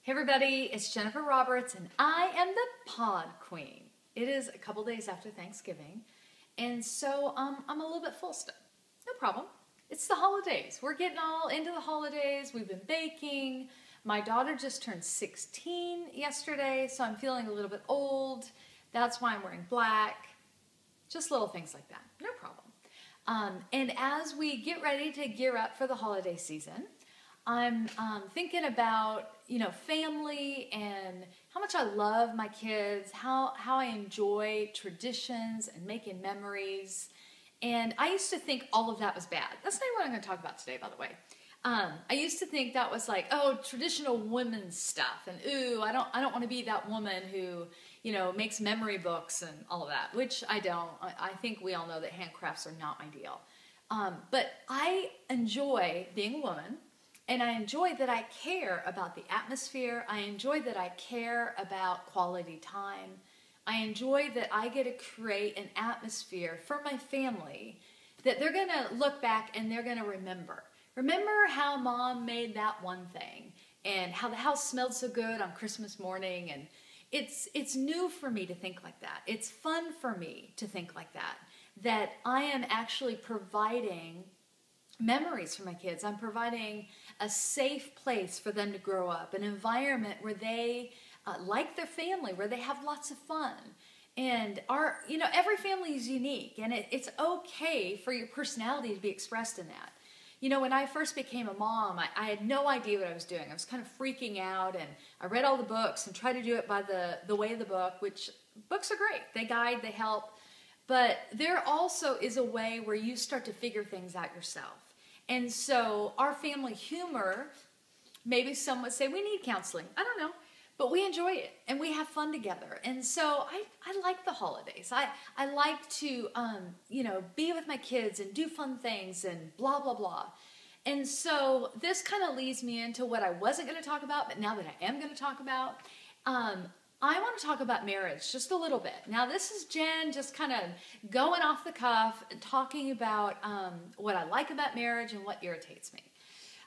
Hey everybody, it's Jennifer Roberts and I am the Podqueen. It is a couple days after Thanksgiving and so I'm a little bit full still. No problem. It's the holidays. We're getting all into the holidays. We've been baking. My daughter just turned 16 yesterday, so I'm feeling a little bit old. That's why I'm wearing black. Just little things like that. No problem. And as we get ready to gear up for the holiday season, I'm thinking about, family and how much I love my kids, how I enjoy traditions and making memories. And I used to think all of that was bad. That's not what I'm going to talk about today, by the way. I used to think that was like, oh, traditional women's stuff. And ooh, I don't want to be that woman who, makes memory books and all of that, which I don't. I think we all know that handcrafts are not my deal. But I enjoy being a woman. And I enjoy that I care about the atmosphere. I enjoy that I care about quality time. I enjoy that I get to create an atmosphere for my family that they're going to look back and they're going to remember. Remember how mom made that one thing and how the house smelled so good on Christmas morning. And it's new for me to think like that. It's fun for me to think like that. That I am actually providing memories for my kids. I'm providing a safe place for them to grow up, an environment where they like their family, where they have lots of fun. And every family is unique, and it's okay for your personality to be expressed in that. When I first became a mom, I had no idea what I was doing. I was kind of freaking out, and I read all the books and tried to do it by the way of the book, which books are great. They guide, they help. But there also is a way where you start to figure things out yourself. And so our family humor, maybe some would say we need counseling. I don't know. But we enjoy it and we have fun together. And so I like the holidays. I like to, be with my kids and do fun things and blah, blah, blah. And so this kind of leads me into what I wasn't going to talk about, but now that I am going to talk about. I want to talk about marriage just a little bit. Now, this is Jen just kind of going off the cuff and talking about what I like about marriage and what irritates me.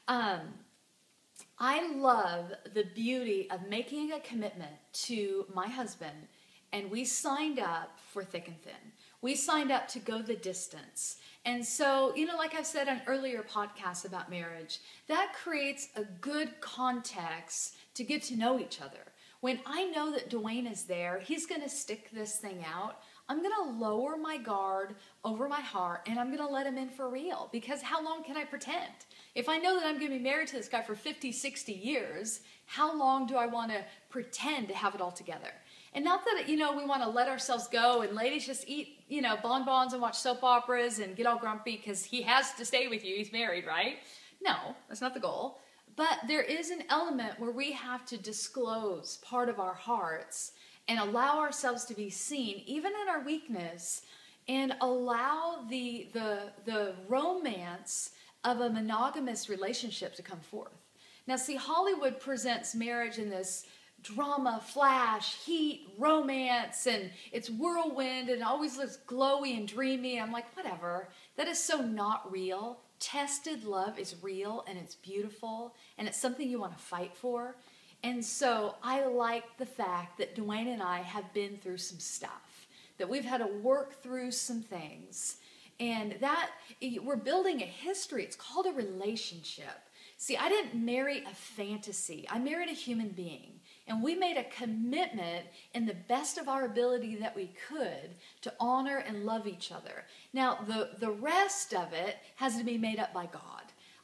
I love the beauty of making a commitment to my husband, and we signed up for thick and thin. We signed up to go the distance. And so, like I've said on earlier podcasts about marriage, that creates a good context to get to know each other. When I know that Dwayne is there, he's going to stick this thing out. I'm going to lower my guard over my heart, and I'm going to let him in for real. Because how long can I pretend? If I know that I'm going to be married to this guy for 50, 60 years, how long do I want to pretend to have it all together? And not that, we want to let ourselves go and ladies just eat, bonbons and watch soap operas and get all grumpy because he has to stay with you. He's married, right? No, that's not the goal. But there is an element where we have to disclose part of our hearts and allow ourselves to be seen, even in our weakness, and allow the romance of a monogamous relationship to come forth. Now, see, Hollywood presents marriage in this drama, flash, heat, romance, and it's whirlwind and it always looks glowy and dreamy. I'm like, whatever. That is so not real. Tested love is real and it's beautiful and it's something you want to fight for. And so I like the fact that Dwayne and I have been through some stuff, that we've had to work through some things, and that we're building a history. It's called a relationship. See, I didn't marry a fantasy. I married a human being. And we made a commitment in the best of our ability that we could to honor and love each other. Now, the rest of it has to be made up by God.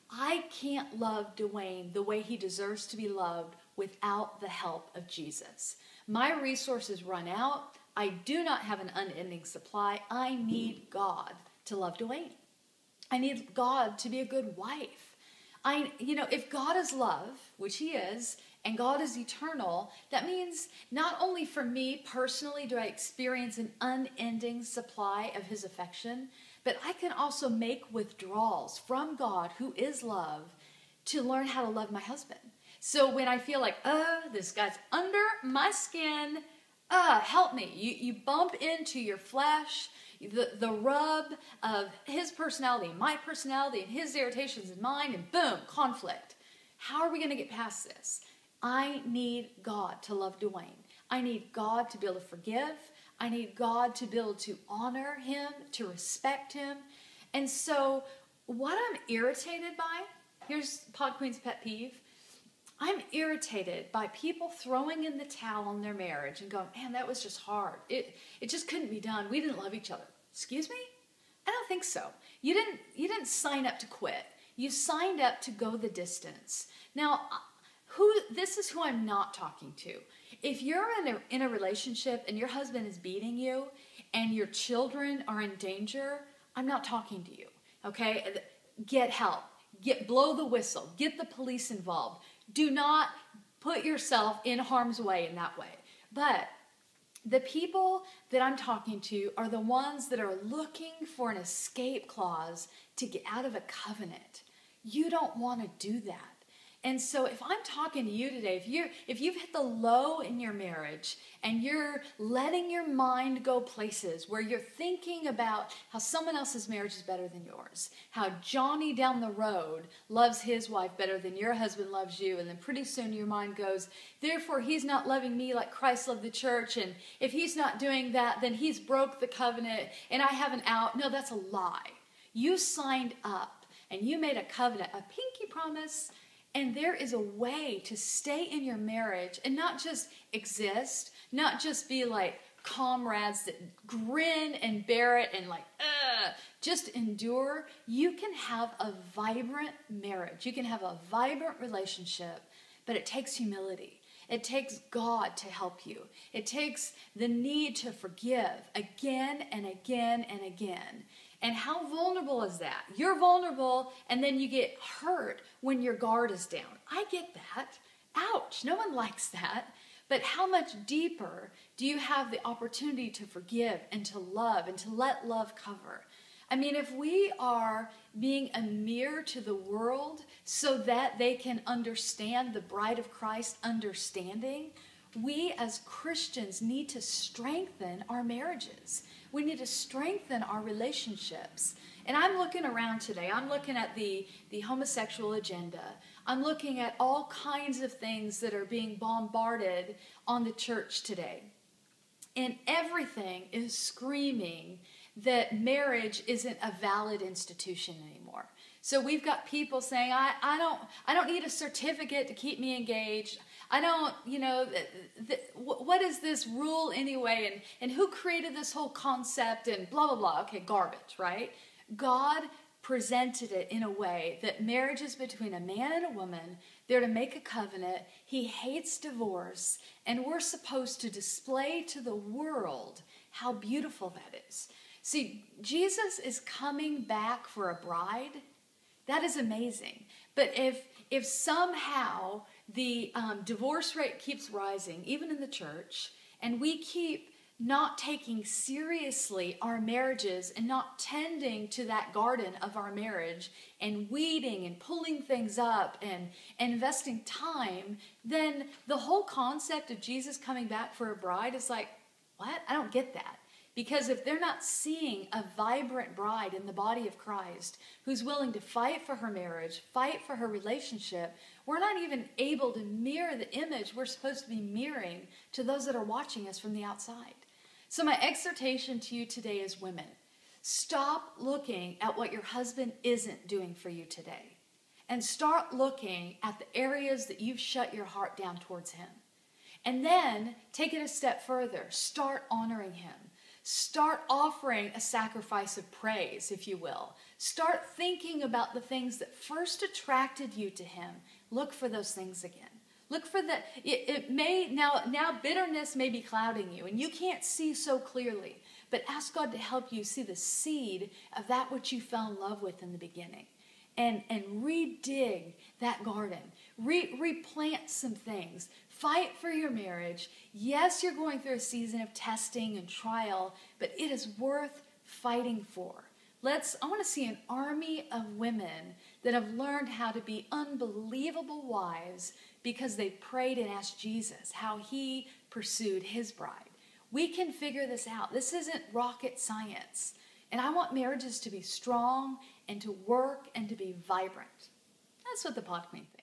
I can't love Dwayne the way he deserves to be loved without the help of Jesus. My resources run out. I do not have an unending supply. I need God to love Dwayne. I need God to be a good wife. If God is love, which he is, and God is eternal, that means not only for me personally do I experience an unending supply of his affection, but I can also make withdrawals from God, who is love, to learn how to love my husband. So when I feel like, this guy's under my skin, help me. You bump into your flesh, the rub of his personality, my personality, and his irritations and mine, and boom, conflict. How are we going to get past this? I need God to love Dwayne. I need God to be able to forgive. I need God to be able to honor him, to respect him. And so what I'm irritated by, here's Podqueen's pet peeve, I'm irritated by people throwing in the towel on their marriage and going, man, that was just hard. It just couldn't be done. We didn't love each other. Excuse me? I don't think so. You didn't sign up to quit. You signed up to go the distance. Now, this is who I'm not talking to. If you're in a relationship and your husband is beating you and your children are in danger, I'm not talking to you. Okay? Get help. Blow the whistle. Get the police involved. Do not put yourself in harm's way in that way. But the people that I'm talking to are the ones that are looking for an escape clause to get out of a covenant. You don't want to do that. And so if I'm talking to you today, if you've hit the low in your marriage and you're letting your mind go places where you're thinking about how someone else's marriage is better than yours, how Johnny down the road loves his wife better than your husband loves you, and then pretty soon your mind goes, therefore he's not loving me like Christ loved the church, and if he's not doing that, then he's broke the covenant and I have an out. No, that's a lie. You signed up and you made a covenant, a pinky promise. And there is a way to stay in your marriage and not just exist, not just be like comrades that grin and bear it and like, just endure. You can have a vibrant marriage. You can have a vibrant relationship, but it takes humility. It takes God to help you. It takes the need to forgive again and again and again. And how vulnerable is that? You're vulnerable and then you get hurt when your guard is down. I get that. Ouch. No one likes that. But how much deeper do you have the opportunity to forgive and to love and to let love cover? I mean, if we are being a mirror to the world so that they can understand the bride of Christ understanding, we as Christians need to strengthen our marriages. We need to strengthen our relationships. And I'm looking around today. I'm looking at the homosexual agenda. I'm looking at all kinds of things that are being bombarded on the church today. And everything is screaming that marriage isn't a valid institution anymore. So we've got people saying, I don't need a certificate to keep me engaged. I don't, what is this rule anyway? And who created this whole concept and blah, blah, blah. Okay, garbage, right? God presented it in a way that marriage is between a man and a woman. They're to make a covenant. He hates divorce. And we're supposed to display to the world how beautiful that is. See, Jesus is coming back for a bride. That is amazing. But if somehow the divorce rate keeps rising, even in the church, and we keep not taking seriously our marriages and not tending to that garden of our marriage and weeding and pulling things up and investing time, then the whole concept of Jesus coming back for a bride is like, what? I don't get that. Because if they're not seeing a vibrant bride in the body of Christ who's willing to fight for her marriage, fight for her relationship, we're not even able to mirror the image we're supposed to be mirroring to those that are watching us from the outside. So my exhortation to you today is women, stop looking at what your husband isn't doing for you today and start looking at the areas that you've shut your heart down towards him. And then take it a step further. Start honoring him. Start offering a sacrifice of praise, if you will. Start thinking about the things that first attracted you to him. Look for those things again. Look for the, now bitterness may be clouding you and you can't see so clearly, but ask God to help you see the seed of that which you fell in love with in the beginning. And redig that garden. Replant some things. Fight for your marriage. Yes, you're going through a season of testing and trial, but it is worth fighting for. I want to see an army of women that have learned how to be unbelievable wives because they prayed and asked Jesus how he pursued his bride. We can figure this out. This isn't rocket science. And I want marriages to be strong and to work and to be vibrant. That's what the Podqueen thinks.